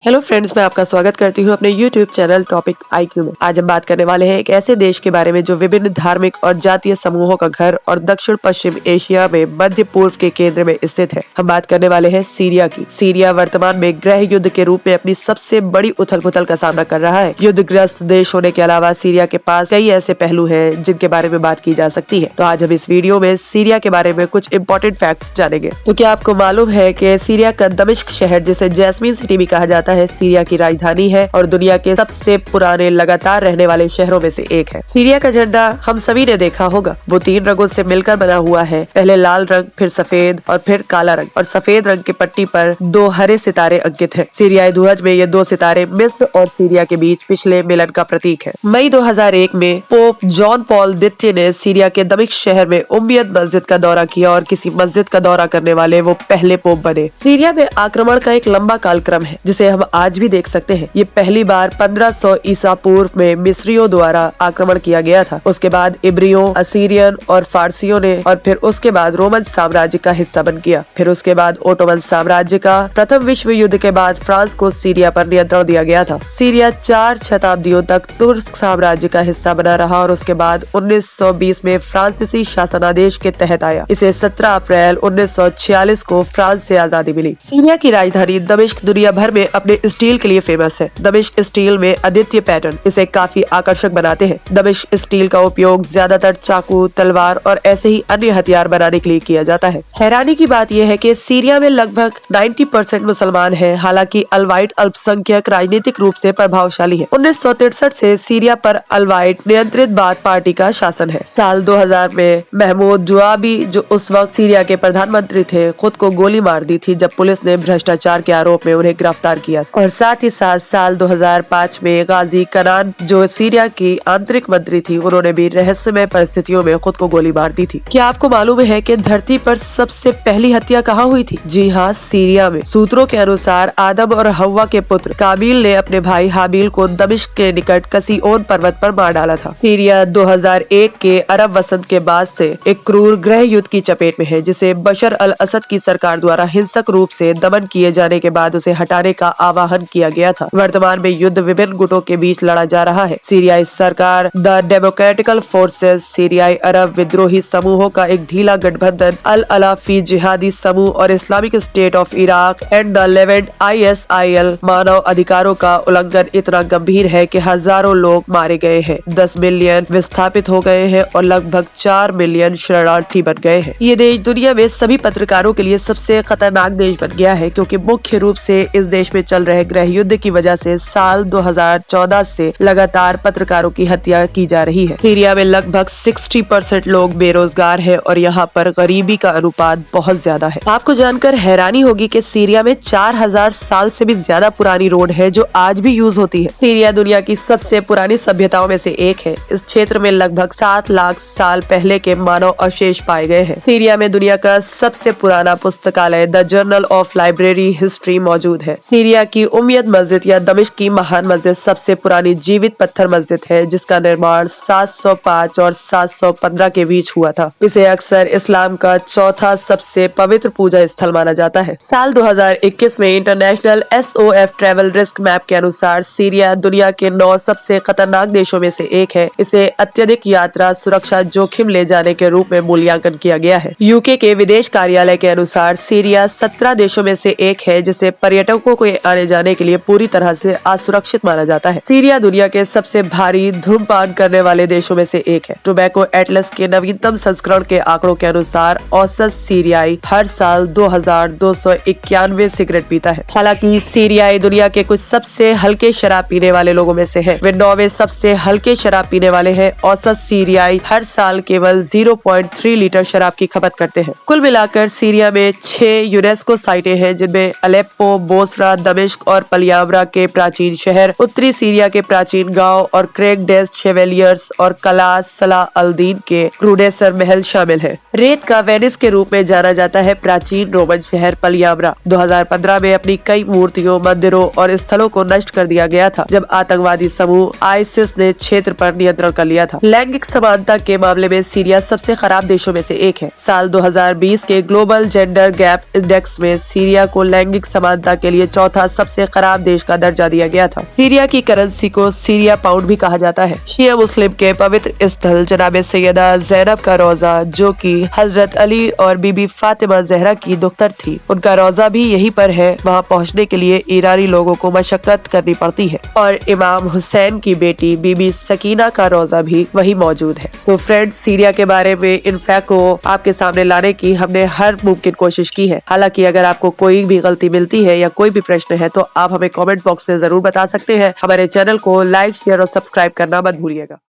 Hello friends, मैं आपका स्वागत करती हूँ अपने YouTube चैनल टॉपिक IQ में। आज हम बात करने वाले हैं एक ऐसे देश के बारे में जो विभिन्न धार्मिक और जातीय समूहों का घर और दक्षिण पश्चिम एशिया में मध्य पूर्व के केंद्र में स्थित है। हम बात करने वाले हैं सीरिया की। सीरिया वर्तमान में गृह युद्ध के रूप में अपनी सबसे बड़ी उथल पुथल का सामना कर रहा है। युद्धग्रस्त देश होने के अलावा सीरिया के पास कई ऐसे पहलू हैं जिनके बारे में बात की जा सकती है। तो आज हम इस वीडियो में सीरिया के बारे में कुछ इम्पोर्टेंट फैक्ट्स जानेंगे। तो क्या आपको मालूम है कि सीरिया का दमिश्क शहर, जिसे जैस्मीन सिटी भी कहा जाता है, सीरिया की राजधानी है और दुनिया के सबसे पुराने लगातार रहने वाले शहरों में से एक है। सीरिया का झंडा हम सभी ने देखा होगा। वो 3 रंगों से मिलकर बना हुआ है। पहले लाल रंग, फिर सफेद और फिर काला रंग, और सफेद रंग की पट्टी पर 2 हरे सितारे अंकित हैं। सीरियाई ध्वज में ये 2 सितारे मिस्र और सीरिया के बीच पिछले मिलन का प्रतीक है। मई 2001 में पोप जॉन पॉल द्वितीय ने सीरिया के दमिश्क शहर में उम्मियद मस्जिद का दौरा किया और किसी मस्जिद का दौरा करने वाले वो पहले पोप बने। सीरिया में आक्रमण का एक लंबा कालक्रम है जिसे हम आज भी देख सकते हैं। ये पहली बार 1500 ईसा पूर्व में मिस्रियों द्वारा आक्रमण किया गया था। उसके बाद इब्रियों, असीरियन और फारसियों ने, और फिर उसके बाद रोमन साम्राज्य का हिस्सा बन गया। फिर उसके बाद ओटोमन साम्राज्य का। प्रथम विश्व युद्ध के बाद फ्रांस को सीरिया पर नियंत्रण दिया गया था। सीरिया 4 शताब्दियों तक तुर्क साम्राज्य का हिस्सा बना रहा और उसके बाद 1920 में फ्रांसीसी शासनादेश के तहत आया। इसे 17 अप्रैल 1946 को फ्रांस से आजादी मिली। सीरिया की राजधानी दमिश्क दुनिया भर में अपने स्टील के लिए फेमस है। दमिश्क स्टील में अद्वितीय पैटर्न इसे काफी आकर्षक बनाते हैं। दमिश्क स्टील का उपयोग ज्यादातर चाकू, तलवार और ऐसे ही अन्य हथियार बनाने के लिए किया जाता है। हैरानी की बात यह है कि सीरिया में लगभग 90% मुसलमान हैं। हालांकि अलवाइट अल्पसंख्यक राजनीतिक रूप से प्रभावशाली है। 1963 से सीरिया पर अलवाइट नियंत्रित बाथ पार्टी का शासन है। साल 2000 में महमूद जुआबी, जो उस वक्त सीरिया के प्रधानमंत्री थे, खुद को गोली मार दी थी जब पुलिस ने भ्रष्टाचार के आरोप में उन्हें गिरफ्तार किया। और साथ ही साथ साल 2005 में गाजी कनान, जो सीरिया की आंतरिक मंत्री थी, उन्होंने भी रहस्यमय परिस्थितियों में खुद को गोली मार दी थी। क्या आपको मालूम है कि धरती पर सबसे पहली हत्या कहाँ हुई थी? जी हाँ, सीरिया में। सूत्रों के अनुसार आदम और हव्वा के पुत्र काबिल ने अपने भाई हाबिल को दमिश्क के निकट कसीओन पर्वत पर मार डाला था। सीरिया 2001 के अरब वसंत के बाद से एक क्रूर गृह युद्ध की चपेट में है, जिसे बशर अल असद की सरकार द्वारा हिंसक रूप से दमन किए जाने के बाद उसे हटाने का आह्वान किया गया था। वर्तमान में युद्ध विभिन्न गुटों के बीच लड़ा जा रहा है। सीरियाई सरकार, द डेमोक्रेटिकल फोर्सेस, सीरियाई अरब विद्रोही समूहों का एक ढीला गठबंधन, अल अलाफी जिहादी समूह और Islamic state of Iraq and the Levant ISIL। मानव अधिकारों का उल्लंघन इतना गंभीर है कि हजारों लोग मारे गए हैं, 10 मिलियन विस्थापित हो गए हैं और लगभग 4 मिलियन शरणार्थी बन गए हैं। ये देश दुनिया में सभी पत्रकारों के लिए सबसे खतरनाक देश बन गया है, क्योंकि मुख्य रूप से इस देश में चल रहे गृह युद्ध की वजह से साल 2014 से लगातार पत्रकारों की हत्या की जा रही है। सीरिया में लगभग 60% लोग बेरोजगार हैं और यहाँ पर गरीबी का अनुपात बहुत ज्यादा है। आपको जानकर हैरानी होगी कि सीरिया में 4000 साल से भी ज्यादा पुरानी रोड है जो आज भी यूज होती है। सीरिया दुनिया की सबसे पुरानी सभ्यताओं में से एक है। इस क्षेत्र में लगभग 7 लाख साल पहले के मानव अवशेष पाए गए हैं। सीरिया में दुनिया का सबसे पुराना पुस्तकालय the journal of library history मौजूद है। सीरिया की उम्मियद मस्जिद या दमिश्क की महान मस्जिद सबसे पुरानी जीवित पत्थर मस्जिद है, जिसका निर्माण 705 और 715 के बीच हुआ था। इसे अक्सर इस्लाम का चौथा सबसे पवित्र पूजा स्थल माना जाता है। साल 2021 में international SOF travel risk map के अनुसार सीरिया दुनिया के 9 सबसे खतरनाक देशों में से एक है। इसे अत्यधिक यात्रा सुरक्षा जोखिम ले जाने के रूप में मूल्यांकन किया गया है। UK के विदेश कार्यालय के अनुसार सीरिया 17 देशों में से एक है जिसे पर्यटकों को आने जाने के लिए पूरी तरह से असुरक्षित माना जाता है। सीरिया दुनिया के सबसे भारी धूम्रपान करने वाले देशों में से एक है। टोबैको एटलस के नवीनतम संस्करण के आंकड़ों के अनुसार औसत सीरियाई हर साल 2291 सिगरेट पीता है। हालांकि सीरियाई दुनिया के कुछ सबसे हल्के शराब पीने वाले लोगों में से है। वे 9वें सबसे हल्के शराब पीने वाले हैं। औसत सीरियाई हर साल केवल 0.3 लीटर शराब की खपत करते हैं। कुल मिलाकर सीरिया में 6 यूनेस्को साइटें हैं, जिनमें अलेप्पो, बोसरा, दमिश्क और पलियामरा के प्राचीन शहर, उत्तरी सीरिया के प्राचीन गांव और क्रेग डेस्ट शेवेलियर्स और कलास सलाह अल दीन के क्रूडेसर महल शामिल है। रेत का वेनिस के रूप में जाना जाता है प्राचीन रोमन शहर पलियामरा। 2015 में अपनी कई मूर्तियों, मंदिरों और स्थलों को नष्ट कर दिया गया था, जब आतंकवादी समूह आईसिस ने क्षेत्र पर नियंत्रण कर लिया था। लैंगिक समानता के मामले में सीरिया सबसे खराब देशों में से एक है। साल 2020 के ग्लोबल जेंडर गैप इंडेक्स में सीरिया को लैंगिक समानता के लिए चौथा सबसे खराब देश का दर्जा दिया गया था। सीरिया की करेंसी को सीरिया पाउंड भी कहा जाता है। शिया मुस्लिम के पवित्र स्थल जनाब सैयदा ज़ैनब का रोजा, जो कि हजरत अली और बीबी फातिमा ज़हरा की दुख्तर थी, उनका रोजा भी यहीं पर है। वहाँ पहुँचने के लिए ईरानी लोगों को मशक्कत करनी पड़ती है और इमाम हुसैन की बेटी बीबी सकीना का रोजा भी वहीं मौजूद है। सो फ्रेंड्स, सीरिया के बारे में इन फैक्ट को आपके सामने लाने की हमने हर मुमकिन कोशिश की है। हालांकि अगर आपको कोई भी गलती मिलती है या कोई भी प्रश्न है तो आप हमें कमेंट बॉक्स में जरूर बता सकते हैं। हमारे चैनल को लाइक, शेयर और सब्सक्राइब करना मत भूलिएगा।